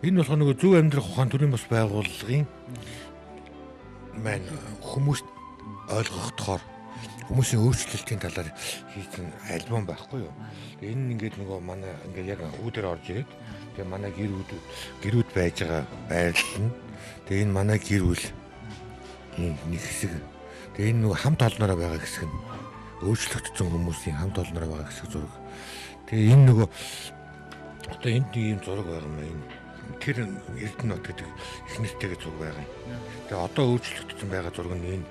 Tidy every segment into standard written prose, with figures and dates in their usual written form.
Энэ болохоор нөгөө зөв амьдрах ухаан төрийн бас байгууллагын маань хүмүүст ойлгохдохоор хүмүүсийн өөрчлөлтийн талаар хийсэн альбом байхгүй юу. Энэ ингээд нөгөө манай ингээд яг үүдээр орж ирээд тэгээ манай гэрүүд байж байгаа байрлал нь тэгээ энэ манай гэр бүл нэг хэсэг тэгээ энэ нөгөө хамт олноороо байгаа хэсэг нь өөрчлөгдсөн хүмүүсийн хамт олноороо байгаа хэсэг зураг. Тэгээ энэ нөгөө одоо энд нэг юм зураг байгаа юм байна. Тэр Эрдэнэ нот гэдэг их нэртэйгээ зураг байгаа юм. Тэгээ одоо өөрчлөгдсөн байгаа зураг нь энэ.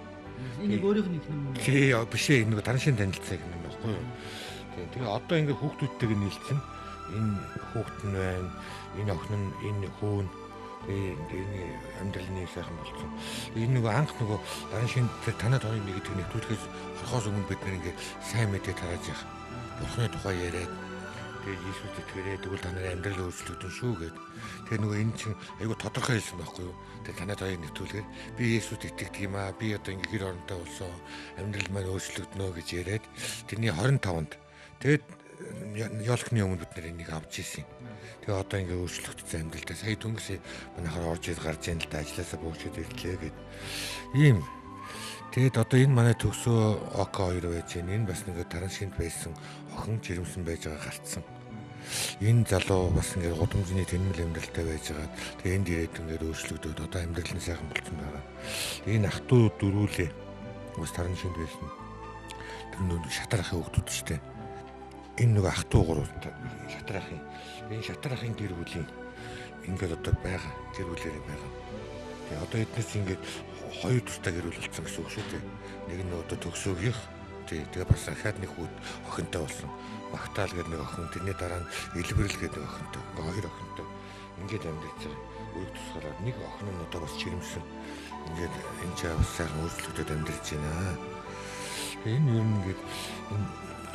Энийг өөрийнх нь ихнэ юм. Тий, биш ээ, энэ тараншийн танилцаа гэх юм байхгүй юу? Тэгээ одоо ингээ хүүхдүүдтэйгээ нийлсэн. Энэ хүүхд нь байна, энэ охин нь, энэ хүү нь энэ амьдралны сайхан болсон. Энэ нөгөө анх нөгөө тараншийн танад хоёрын нэг гэдэг нэвтрүүлгээс орохоос өмнө бид нэг ингээ сайн мэдээ тарааж явах. Бурхны тухай яриад тэгээд Иесус итгэрээ тэгвэл та нарын амьдрал өөрчлөгдөн шүү гэд. Тэгээд нөгөө энэ чинь айгүй тодорхой хэлсэн байхгүй юу? Тэгээд танад хоёр нэвтрүүлгээр би Иесуст итгэдэг юм аа. Би одоо ингээ гэр оронтой болсон. Амьдрал маань өөрчлөгдөнө гэж яриад тэрний 25-нд тэгээд ёолхны өмнө бид нар энийг авч ийсэн. Тэгээ одоо ингээ өөрчлөгдсөн амьдралдаа сая дүнгийн манайхаар орж иж гарч яана л да ажилласаа бөөгчөд ирлээ гэд. Ийм тэгээд одоо энэ манай төгсөө ОК 2 байж байна. Энэ бас нэг тараншинд байсан охин жирэмсэн байж байгаа гарцсан. Энэ залуу бас ингээ гудамжны тэнмэл амьдралтай байж байгаа. Тэгээ энд ирээд ингээ өөрчлөгдөд одоо амьдрал нь сайхан болсон байгаа. Энэ ах トゥ дөрүүлээ бас тараншинд байсан. Тэр нэг шатар ахын хүүхдүүд шүү дээ. Энэ нэг ах トゥ гуравтай шатар ахын. Энэ шатар ахын гэр бүлийн ингээд одоо байгаа гэр бүлэрээ байгаа. Тэгээ одоо эднээс ингээд хоёр тустай гэр бүл болсон гэсэн үг шүү дээ. Нэг нь одоо төгсөөгийнх тэгээ бас ахаад нэг хүүд охинтой болсон. Магтаал гэдэг нэг охин, тэрний дараа нь Элбэрэл гэдэг нэг охинтой. Ингээ хоёр охинтой ингээд амьдарч байгаа. Үеиг тусгаараад нэг охин нь одоо бас жирэмсэн. Ингээд энэ ч бас сайхан өөрчлөгдөд амьдарч байна. Энэ юу нэгээд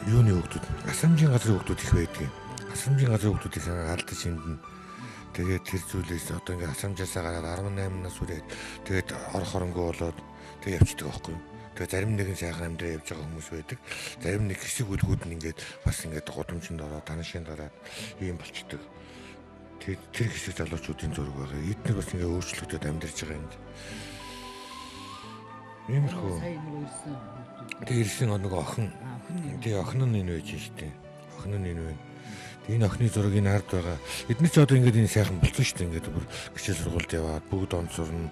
юуны хүүхдүүд, асрамжийн газрын хүүхдүүд их байдаг. Асрамжийн газрын хүүхдүүдийг алдаж энд. Тэгээд тэр зүйлээс одоо ингээ асрамжаасаа гараад 18 нас хүрээд тэгээд орох оронгүй болоод тэгээд явчихдаг байхгүй юу. Тэгээд зарим нэгэн сайхан амьдраа явж байгаа хүмүүс байдаг. Зарим нэг хэсэг үлгүүд нь ингээд бас ингээд гудамжинд ороод танашинд ороод ийм болчдөг. Тэгээд тэр хэсэг залуучуудын зураг байгаа. Эдгээр бас ингээ өөрчлөгдөд амьдарч байгаа юм. Иймэрхүү. Тэгээд ирсэн нэг охин. Тэгээд охин нь энэ байж штэ. Охин нь энэ байна. Энэ охины зургийг ард байгаа. Эдгээр ч одоо ингээд энэ сайхан болсон шүү дээ. Ингээд бүр хичээл сургуульд яваад бүгд он сурна.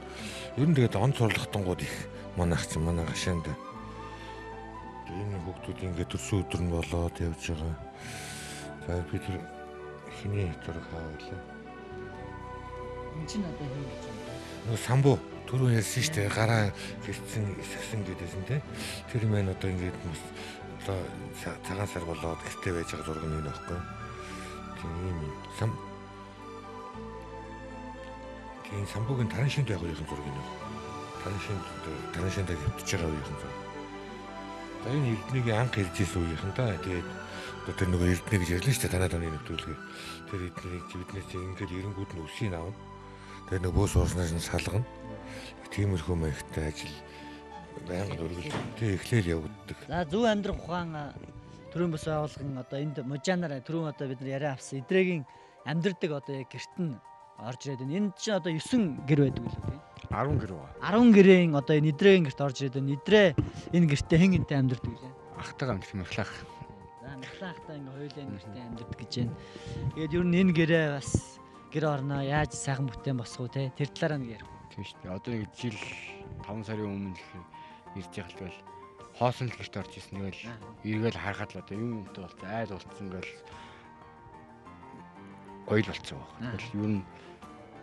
Ер нь тэгээд он сурлахтангууд их манайх чинь манай гашаанд. Энэ хүүхдүүд ингээд төрсөн өдөр нь болоод явж байгаа. За бид хиний зураг хаавлаа. Энд чинь одоо хин гэж байна. Нөгөө самбуу түрүү ярьсан шүү дээ. Гараа гэрцэн эсгсэн гэдээсэн те. Тэр мэн одоо ингээд одоо цагаан сар болоод гэртээ байж байгаа зураг нь байхгүй. Тийм самбуугийн тараншинд байх үеийн зураг юм. Тараншинд хэвтэж байгаа үеийн зураг. За энэ Эрдэнэгийн анх ирж ирсэн үеийн да. Тэгээд одоо тэр нөгөө Эрдэнэ гэж ярьлаа шүү дээ. Танад оны нэвтрүүлгээ. Тэр эднийг биднээс ингээд эренгүүд нь үсийг авна. Тэгээд нөгөө бөөс урснаас нь салгана. Тиймэрхүү маягтай ажил байнга өргөл тэг эхлээл явагддаг. За зөв амьдрах ухаан төрийн бас байгууллагын одоо энд мужаанаар түрүүн одоо бид нар яриа авсан эдрэгийн амьдрдаг одоо яг гэрт нь орж ирээд байна. Энд чинь одоо 9 гэр байдаг үлээ тийм. 10 гэр ба. 10 гэрийн одоо энэ эдрэгийн гэрт орж ирээд байна. Эдрээ энэ гэртээ хэн гэнтэй амьдардаг үлээ. Ахтайгаа амьдх мэхлах. За мэхлахтай ингээ хоёулаа энэ гэртээ амьдардаг гэж байна. Тэгээд ер нь энэ гэрээ бас гэр орноо яаж сайхан бүтээн босгоо те тэр талаараа нэг ярих. Тийм шүү дээ. Одоо нэг жил 5 сарын өмнө ирж яхалт хоосон л гэрт орж ирсэн нэг л эргээл харахад л одоо юм юмтай болсон айл болсон ингээл гоёл болцсон байна. Тэгэл ер нь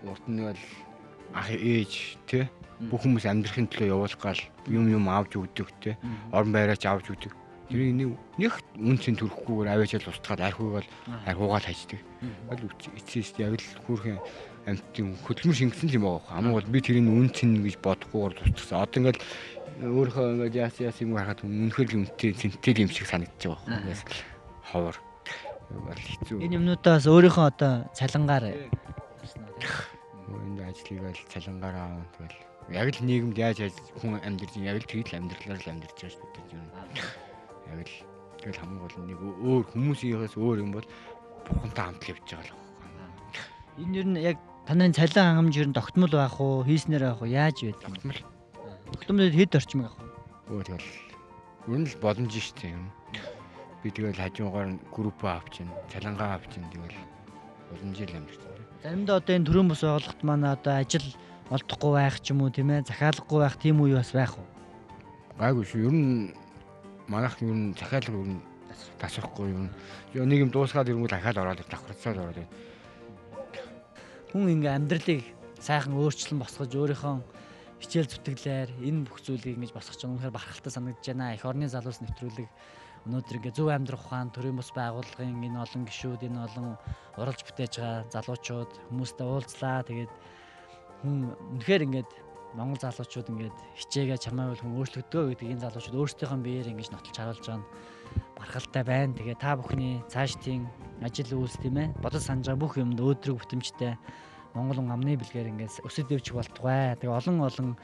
урд нь бол ах ээж тий бүх хүмүүс амьдрахын төлөө явуулах гал юм авч өгдөг тий орон байраач авч өгдөг. Тэрийг нэг үнцэн төрөхгүйгээр аваачаал устгаад архиугаал архуугаал хайчдаг. Аль эцээс яг л хүүхэн амьтын хөдөлмөр шингэсэн юм байгаа. Амаа бол би тэрийг үнцэн гэж бодохгүйгээр тусчихсан. Одоо ингээл өөрийнхөө ингээд яас юм харахад үнэхээр л үнэтэй цэнтэй юм шиг санагдаж байгаа. Ингээс ховор бол хэцүү. Энэ юмнуудаас өөрийнхөө одоо цалангаар энэ ажлыг л цалангаар аав тэгэл яг л нийгэмд яаж хүн амьдарч яг л тэгэл амьдралаар л амьдарч байгаа шүү дээ юм. Яг л тэгэл хамгийн гол нэг өөр хүмүүсийнхээс өөр юм бол бурхантай хамт л явж байгаа л байна. Энэ ер нь яг Та нарын цалин хангамж ер нь тогтмол байх уу, хийснээр байх уу, яаж байдаг юм? Тогтмол хэд орчим байх вэ? Өө тэгэл ер нь л боломж штэ юм. Би тэгэл хажуугаар групп авчин, цалингаа авчин тэгэл боломжтой юм шиг. Заримдаа одоо энэ төрийн бус байгууллагт маань одоо ажил олдохгүй байх ч юм уу тийм ээ, захиалгагүй байх тийм үе бас байх уу? Гайгүй шүү. Ер нь манайх ер нь захиалга ер нь тасрахгүй юм. Нэг юм дуусгаад ирэнгүүт дахиад ороод давхарцаад ороод. Хүн ингээ амьдралыг сайхан өөрчлөн босгож өөрийнхөө хичээл зүтгэлээр энэ бүх зүйлийг ингэж босгож байгаа үнэхээр бархалтай санагдаж байна. Эх орны залуус нэвтрүүлэг өнөөдөр ингээ зөв амьдрах ухаан, төрийн бус байгууллагын энэ олон гишүүд, энэ олон уралж бүтээж байгаа залуучууд хүмүүстэй уулзлаа. Тэгээд хүн үнэхээр ингээд Монгол залуучууд ингээд хичээгээ чамайвал хүн өөрчлөгдөө гэдэг энэ залуучууд өөрсдийнхөө биеэр ингэж нотолж харуулж байгаа нь бархалтай байна. Тэгээд та бүхний цаашдын ажил үйлс тийм ээ бодол санаж байгаа бүх юмд өөдрөг бүтэмжтэй Монгол амны бэлгээр ингээд өсөд дэвчих болтугай. Тэгээд олон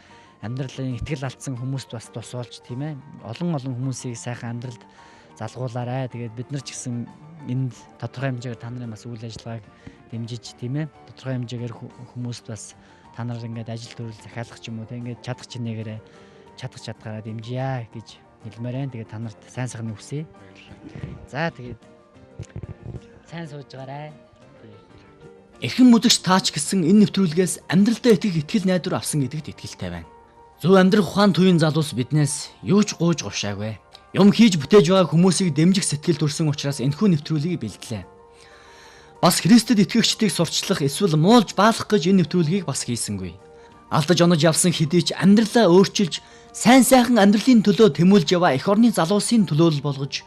амьдралын итгэл алдсан хүмүүст бас тусуулж тийм ээ олон хүмүүсийг сайхан амьдралд залгуулаарай. Тэгээд бид нар ч гэсэн энд тодорхой хэмжээгээр та нарын бас үйл ажиллагааг дэмжиж тийм ээ тодорхой хэмжээгээр хүмүүст бас та нар ингээд ажил төрөл захиалах ч юм уу тийм ингээд чадах чинээгээрээ чадах чадгаараа дэмжийе гэж хэлмээр байна. Тэгээд та нарт сайн сайхны хүсье. За тэгээд сайн сууж байгаарай. Эхэн мөдөгч таач гэсэн энэ нэвтрүүлгээс амьдралдаа итгэх итгэл найдвар авсан гэдэгт итгэлтэй байна. Зөв амьдрах ухаан туян залуус биднээс юу ч гууж гушаагүй. Юм хийж бүтээж байгаа хүмүүсийг дэмжих сэтгэл төрсэн учраас энэхүү нэвтрүүлгийг бэлдлээ. Бас Христэд итгэгчдийг сурчлах эсвэл муулж баалах гэж энэ нэвтрүүлгийг бас хийсэнгүй. Алдаж онож явсан хэдий ч амьдралаа өөрчилж сайн сайхан амьдралын төлөө тэмүүлж яваа эх орны залуусын төлөөлөл болгож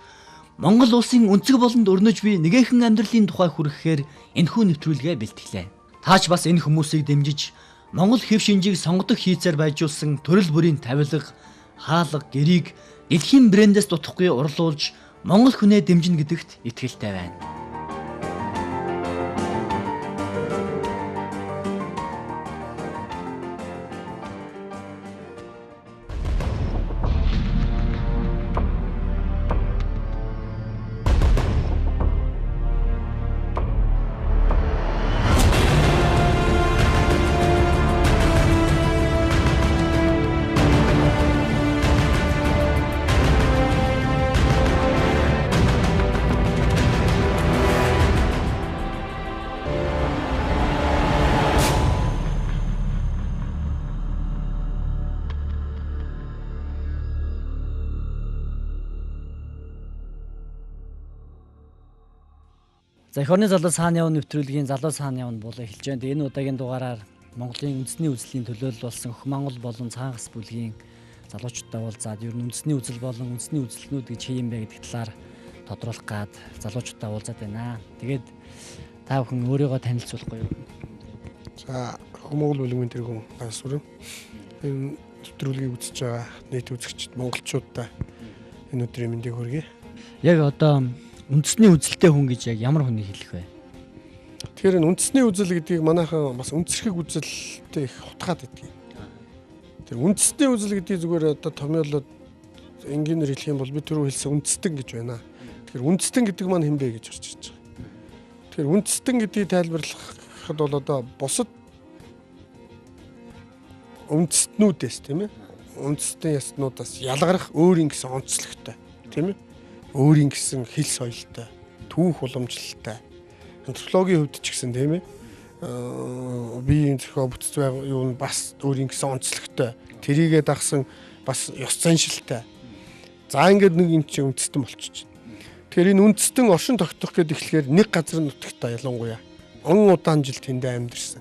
Монгол улсын өнцөг болонд өрнөж буй нэгэн амьдралын тухай хүргэхээр энэхүү нэвтрүүлгээ бэлтгэлээ. Таач бас энэ хүмүүсийг дэмжиж Монгол хэв шинжийг сонгодог хийцээр байжуулсан төрөл бүрийн тавилга, хаалга, гэрийг дэлхийн брэндээс дутхгүй урлуулж Монгол хүнээ дэмжинэ гэдэгт итгэлтэй байна. За эх орны залуу цаана явна нэвтрүүлгийн залуу цаана явна болоо эхэлж байна. Энэ удаагийн дугаараар Монголын үндэсний үзлийн төлөөлөл болсон Өх Монгол болон Цаангас бүлгийн залуучуудтай уулзаад ер нь үндэсний үзэл болон үндэсний үзэлтнүүд гэж хий юм бэ гэдэг талаар тодруулах гад залуучуудтай уулзаад байна. Тэгээд та бүхэн өөрийгөө танилцуулахгүй юу? За Өх Монгол бүлгийн тэргүүн ганц бүрэн энэ нэвтрүүлгийг үзэж байгаа нийт үзэгчид монголчуудаа энэ өдрийн мэндийг хүргэе. Яг одоо үндэсний үзэлтэй хүн гэж яг ямар хүнийг хэлэх вэ? Тэгэхээр энэ үндэсний үзэл гэдгийг манайхан бас үндэсрэг үзэлтэй их хутгаад байдаг. Тэр үндэсний үзэл гэдгийг зүгээр одоо томьёолоод энгийнээр хэлэх юм бол би түрүү хэлсэн үндэстэн гэж байна. Тэгэхээр үндэстэн гэдэг маань хэн бэ гэж орж ирж байгаа. Тэгэхээр үндэстэн гэдгийг тайлбарлахад бол одоо бусад үндэстнүүдээс тийм ээ үндэстэн яснуудаас ялгарах өөрийн гэсэн онцлогтой тийм ээ өөрийн гэсэн хэл соёлтой, түүх уламжлалтай, антропологийн хувьд ч гэсэн тийм ээ биеийн зохио бүтц юу нь бас өөрийн гэсэн онцлогтой, тэрийгээ дагсан бас ёс заншилтай. За ингээд нэг юм чинь үндэстэн болчихж байна. Тэгэхээр энэ үндэстэн оршин тогтох гэдэг ихлэхээр нэг газар нутагтаа ялангуяа он удаан жил тэндээ амьдэрсэн.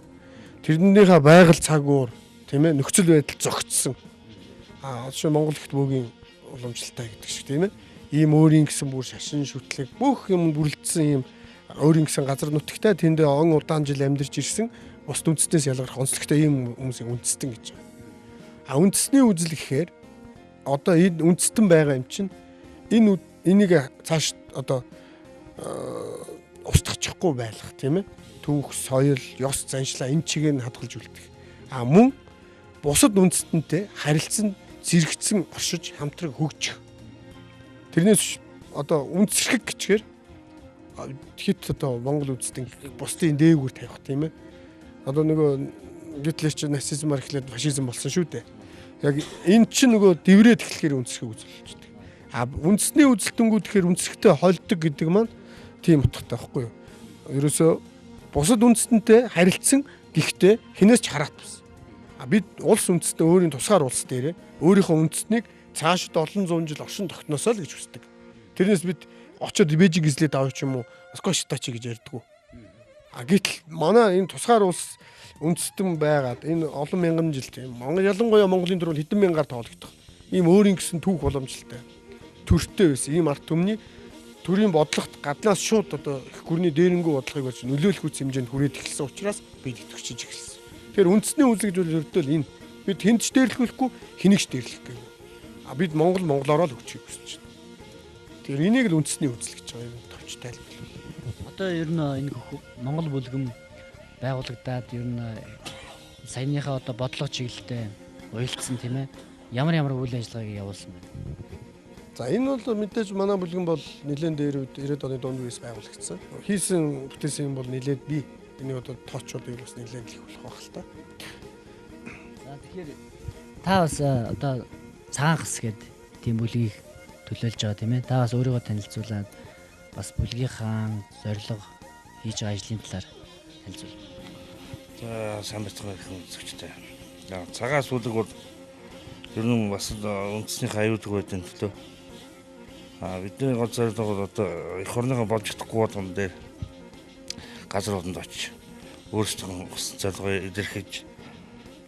Тэрнийхээ байгаль цаг уур тийм ээ нөхцөл байдал зөгцсөн. Жишээ Монгол ихт бөөгийн уламжлалтай гэдэг шиг тийм ээ ийм өөрийн гэсэн бүр шашин шүтлэг бүх юм бүрэлдсэн ийм өөрийн гэсэн газар нутагтай тэнд он удаан жил амьдарч ирсэн бус үндэстнээс ялгарх онцлогтой ийм хүмүүсийг үндэстэн гэж байна. Үндэсний үзэл гэхээр одоо энэ үндэстэн байгаа юм чинь энийг цааш одоо устгачихгүй байлгах тийм ээ түүх соёл ёс заншлаа энэ чигээр нь хадгалж үлдэх. Мөн бусад үндэстэнтэй харилцан зэрэгцэн оршиж хамтраг хөгжих. Тэрнээс одоо үндэсрэг гэчихээр хит одоо Монгол үндэстэн бусдын дээгүүр тавих тийм ээ. Одоо нөгөө гитлерч нацизмаар эхлээд фашизм болсон шүү дээ. Яг энэ чинь нөгөө дэврээд эхлэхээр үндэсгээ үзүүлчихдэг. А үндэсний үзэлтэнгүүд гэхээр үндэсгтээ холддог гэдэг маань тийм утгатай байхгүй юу? Ерөөсөө бусад үндэстэнтэй харилцсан гэхдээ хинээс ч хараат бас. А бид улс үндэстэн өөрийн тусгаар улс дээрээ өөрийнхөө үндэстнийг цаашд олон зуун жил оршин тогтноосоо л гэж хүсдэг. Тэрнээс бид очоод Бээжинг эзлээд авах юм уу? Москва шитачи гэж ярьдгүү. А гэтэл манай энэ тусгаар улс үндэстэн байгаад энэ олон мянган жил тийм Монгол ялангуяа Монголын төрөл хэдэн мянгаар тоологдох. Ийм өөрийн гэсэн түүх боломжтой. Төртөө байсан. Ийм арт түмний төрийн бодлогот гаднаас шууд одоо их гүрний дээрэнгүү бодлогыг болж нөлөөлөх үс хэмжээнд хүрээд эхэлсэн учраас бид итгэвчиж эхэлсэн. Тэгэхээр үндэсний үзэл гэж зөвлөдөл энэ бид хэнд ч дээрлэхгүй хэнийг ч дээрлэхгүй. А бид монголоороо л өгчийг хүсэж байна. Тэгэхээр энийг л үндэсний үзэл гэж байгаа юм товчтой л. Одоо ер нь энэ Монгол бүлгэм байгуулагдаад ер нь саяныхаа одоо бодлого чиглэлтэй уялдсан тийм ээ. Ямар үйл ажиллагааг явуулсан бэ? За энэ бол мэдээж манай бүлгэн бол нэлээд дээр үед 90-ад оны дунд үеэс байгуулагдсан. Хийсэн бүтээсэн юм бол нэлээд бий. Энийг одоо тоочууд юу бас нэлээд их болох байх л та. За тэгэхээр та бас одоо цагаан хас гэдэг тийм бүлгийг төлөөлж байгаа тийм ээ. Та бас өөрийгөө танилцуулаад бас бүлгийнхаа зорилго хийж байгаа ажлын талаар танилцуул. За сайн байцгаана гэх үзэгчтэй. Цагаас бүлэг бол ер нь бас үндэснийхээ аюулгүй байдгийн төлөө бидний гол зорилго бол одоо эх орныхоо болж чадахгүй болгон дээр газрууданд очиж өөрсдөө зорилгоо илэрхийлж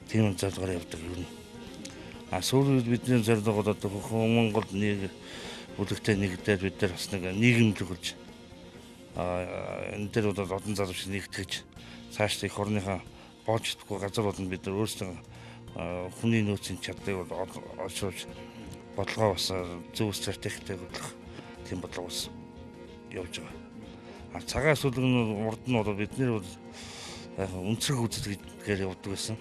тийм зорилгоор явдаг юм. Сүүлийн бидний зорилго бол одоо Монгол нэг бүлэгтэй нэгдээд бид нар бас нэг нийгэм төгөлж энэ дээр бол олон залуучууд нэгтгэж цаашдаа эх орныхоо болж чадахгүй газрууданд бид нар өөрсдөө хүний нөөцийн чадлыг олшуулж бодлогоо бас зөв стратегтэй хөдлөх тийм бодлого бас явж байгаа. Цагаас үлгэн урд нь бол бид нэр өнцрөх үзэл гэдгээр явдаг байсан.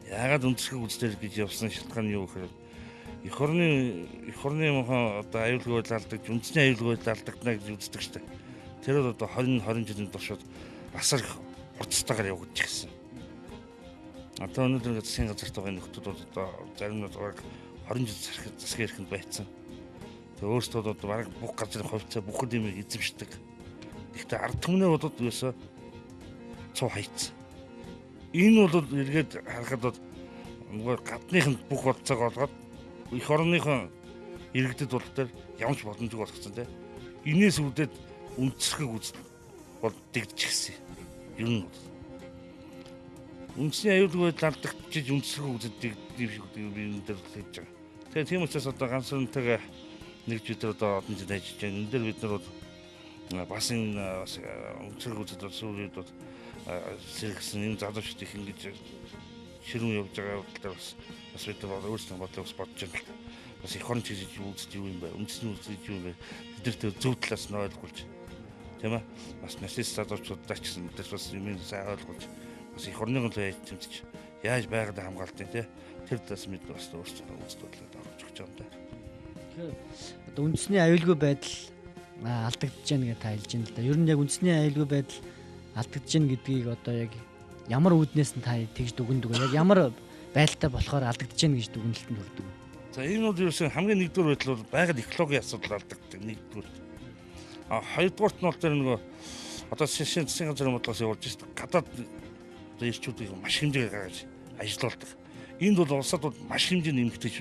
Яагаад өнцрөх үзлэр гэж явсан шалтгаан нь юу гэхээр эх орны одоо аюулгүй байдал алдагдж үндэсний аюулгүй байдал алдагдана гэж үздэг штэ. Тэр бол одоо 20 жилийн туршид асар хурцтайгаар явагдаж гисэн. Одоо өнөөдөр засгийн газарт байгаа нөхдүүд бол одоо зарим нь баг 20 жил засгийн эрхэнд байцсан. Тэгээ өөрсдөө одоо баг бүх газрын хувьцаа бүх юм эзэмшдэг. Гэхдээ ард түмнээ бол ерөөсөө цоо хайцсан. Энэ бол эргээд харахад бол нөгөө гадныхын бүх болцоог олгоод эх орныхон иргэдэд бол тэр ямарч боломжгүй болгоцсон тийм. Инээс үүдээд үндэсгэх үзэл бол дэгдчихсэн. Ер нь үндэсний аюулгүй байдал алдагдчих үндэсгэх үзэл дэгдэх юм энэ дээр хэлж байгаа. Тэгээ тийм учраас одоо ганцаарнтайгаа нэг бид нар одоо одон жил ажиллаж байна. Энэ дээр бид нар бол бас энэ үндэсгэх үзэл бол сүүлийн үед бол сэргсэн энэ залуучууд их ингэж ширүүн явж байгаа талаар бас бид нар өөрсдөө бодлого бодож байна. Бас эх орн чиглэж үзэж юу юм бэ? Үндэсний үзэж юу юм бэ? Тэдэрт зөв талаас нь ойлгуулж тийм ээ. Бас нацист залуучуудаа ч гэсэн бид бас юм сайн ойлгуулж бас эх орны төлөө тэмцэж яаж байгаад хамгаалтын тийм тэр талаас бид бас өөрсдөө үзэж бодлоо авч өгч байгаа юм да. Тэгэхээр одоо үндэсний аюулгүй байдал алдагдаж байна гэж та хэлж байна л да. Ер нь яг үндэсний аюулгүй байдал алдагдаж байна гэдгийг одоо яг ямар үүднээс нь та тэгж дүгнэдэг вэ? Яг ямар байлтай болохоор алдагдаж байна гэж дүгнэлтэнд хүрдэг вэ? За энэ бол ерөөсөн хамгийн нэгдүгээр байдал бол байгаль экологийн асуудал алдагддаг нэгдүгээр. Хоёрдугаарт нь бол тэр нөгөө одоо засгийн газрын бодлогоос явуулж байгаа гадаад ирчүүдийг маш хэмжээгээр гаргаж ажилуулдаг. Энд бол улсад бол маш хэмжээний нэмэгдэж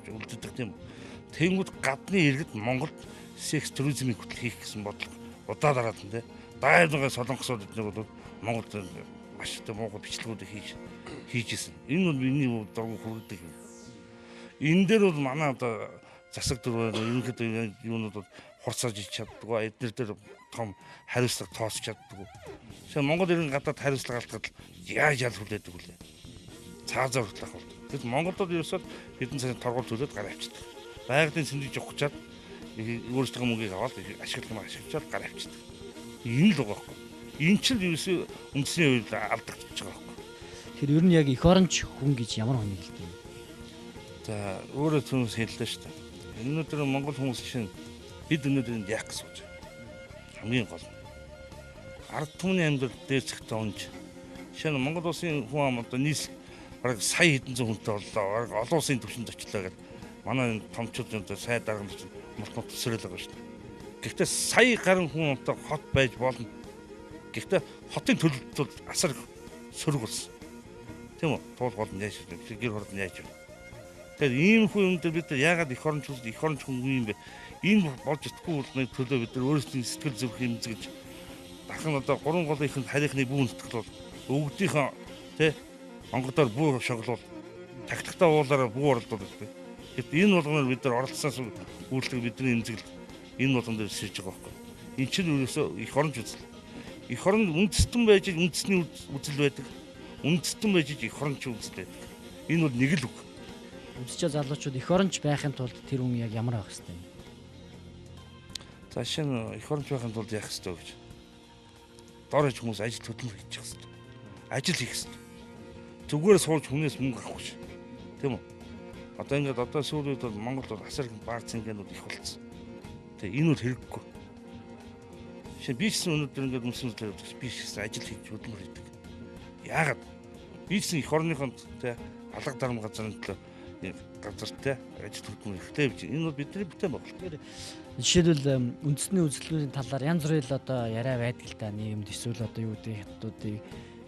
үлддэг тийм. Тэнгүүд гадны иргэд Монголд секс туризмыг хөтлөх хийх гэсэн бодлого удаа дараад нь тийм. Дайрнгаа солонгосууд эднэр бол Монголд маш их муухай бичлэгүүдийг хийжсэн. Энэ бол миний дургу хүрдэг юм. Энэ дээр бол манай одоо засаг дөрөв ерөнхийдөө юунууд бол хурцааж ич чаддгүй эдгээр дээр том хариуцлага тоосч чаддгүй. Тэгэхээр Монгол иргэн гадаад хариуцлага алдахад яаж ял хүлээдэг вүлээ. Цаазаар хөтлөх бол. Тэгэд Монголд ерөөсөө хэдэн цагийн торгуул төлөөд гараа авчдаг. Байгалийн сэндэж явахчаад өөрсдөө мөнгийг аваад ашиглаж гараа авчдаг. Энэ л байгаа байхгүй. Энэ ч ерөөсөө үндэсний үед алдагдчихж байгаа байхгүй. Тэгэхээр ер нь яг эх оронч хүн гэж ямар хүнийг хэлдэг вэ? За өөрөө түнс хэллээ шүү дээ. Өнөөдөр Монгол хүмүүс чинь бид өнөөдөр яах гэж сууж байгаа. Хамгийн гол. ард түмний амьдрал дээцэхтэй унж. Жишээ нь Монгол улсын хүн ам одоо нийс бараг сая хэдэн зуун хүнтэй боллоо. Бараг олон улсын түвшинд очлоо гэдэг. Манай томчууд одоо сай дарга нар мартмат төсөөлөл байгаа шүү дээ. Гэхдээ сая гаруй хүн одоо хот байж болно. Гэхдээ хотын төлөвлөлт асар сөрөг болсон. Тийм үү? Туул гол нь яаж гэр хурд нь яаж вэ? Тэгэхээр ийм хүн юм дээр бид яагаад эх оронч хүн юм бэ? Энэ болж идэхгүй бол нэг төлөө бид өөрсдийн сэтгэл зүрх хэмзэж дахин одоо 3 голынхын харийнхны бүү нэтгэл бол өвгдийнхөө тий онгодоор бүү шоглол тактиктай уулаараа бүү оролдуулдаг тий. Гэтэл энэ болгоноор бид нар оролцсоос үйлдэл бидний эмзэглэл энэ болгон дээр сэрж байгаа байхгүй. Энэ чинь ерөөсөө эх оронч үзэл. Эх орон үндэстэн байж үндэсний үзэл байдаг. Үндэстэн байж эх оронч үзэл байдаг. Энэ бол нэг л үг. Үсчээ залуучууд эх оронч байхын тулд тэр хүн яг ямар байх хэвтэй юм? За шинэ эх оронч байхын тулд яах ёстой гэж. Дор иж хүмүүс ажил хөдөлмөр хийчих ёстой. Ажил хийх ёстой. Зүгээр сууж хүнээс мөнгө авах гэж. Тийм үү? Одоо сүүлийн үед бол Монголд бол асар их баар цэнгэнүүд их болсон. Тэгээ энэ бол хэрэггүй. Шинэ бизнес өнөөдөр ингээд хүмүүсээр бизнес ажил хийж хөдөлмөр хийдэг. Яагаад? Бизнес эх орныхонд тэ алга дарам газрын төлөө газартай ажил хөдөлмөр ихтэй гэж. Энэ бол бидний бүтээн байна. Жишээлбэл үндэсний үзлэлүүдийн талаар янз бүрийн л одоо яриа байдаг л та нийгэмд эсвэл одоо юу гэдэг хятадуудыг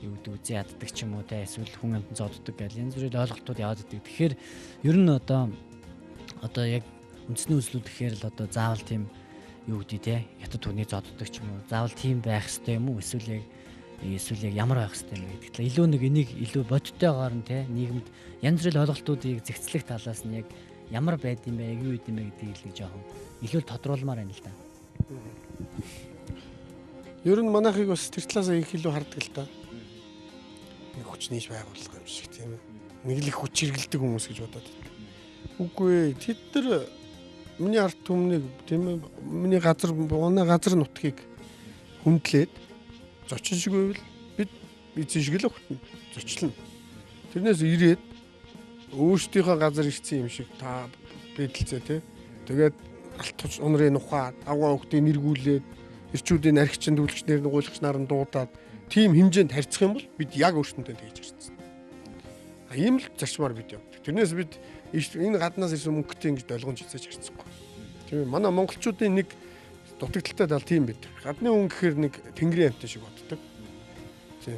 юу гэдэг үзээ яддаг ч юм уу те эсвэл хүн амтан зодддаг гэл янз бүрийн ойлголтууд яваад идэг. Тэгэхээр ер нь одоо яг үндэсний үзлүүд гэхээр л одоо заавал тийм юу гэдэг те хятад хүний зодддаг ч юм уу заавал тийм байх хэрэгтэй юм уу эсвэл яг ямар байх хэрэгтэй юм гэдэг. Илүү нэг энийг илүү бодиттойгоор нь те нийгэмд янз бүрийн ойлголтуудыг зэгцлэх талаас нь яг ямар байд юм бэ, юу гэдэм бэ гэдгийг л жоохон илүү тодруулмаар байна л да. Ер нь манайхыг бас тэр талаас их илүү хардаг л да. Нэг хүч нийж байгууллага юм шиг тийм ээ. Нэг л их хүч хэргэлдэг хүмүүс гэж бодоод байдаг. Үгүй тэд нар миний ард түмнийг тийм ээ миний газар нутгийг хүндлээд зочин шиг байвал бид эзэн шиг л өгтөн зочлно. Тэрнээс ирээд өөрсдийнхөө газар ирсэн юм шиг та бэдэлцээ тий. Тэгээд алт туч унрын ухаад авгаа өгдөө нэргүүлээд ирчүүдийн архичин дүүлгчнэр нугуулгач нар нь дуудаад тийм хэмжээнд харьцах юм бол бид яг өөрсөндөө тэгж харьцсан. Ийм л зарчмаар бид явдаг. Тэрнээс бид энэ гаднаас ирсэн мөнгөтэй ингэж долгонж хязгаарч харьцахгүй. Тийм ээ манай монголчуудын нэг дутагдaltaй тал тийм байдаг. Гадны хүн гэхээр нэг тэнгэрийн амттай шиг боддог. Тийм.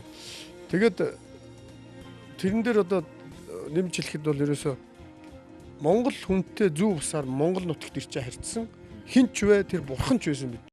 Тэгээд тэрэн дээр одоо нэмж хэлэхэд бол ерөөсөө Монгол хүнтэй зөв усаар Монгол нутагт ирчээ харьцсан хинч вэ тэр бурхан ч байсан бид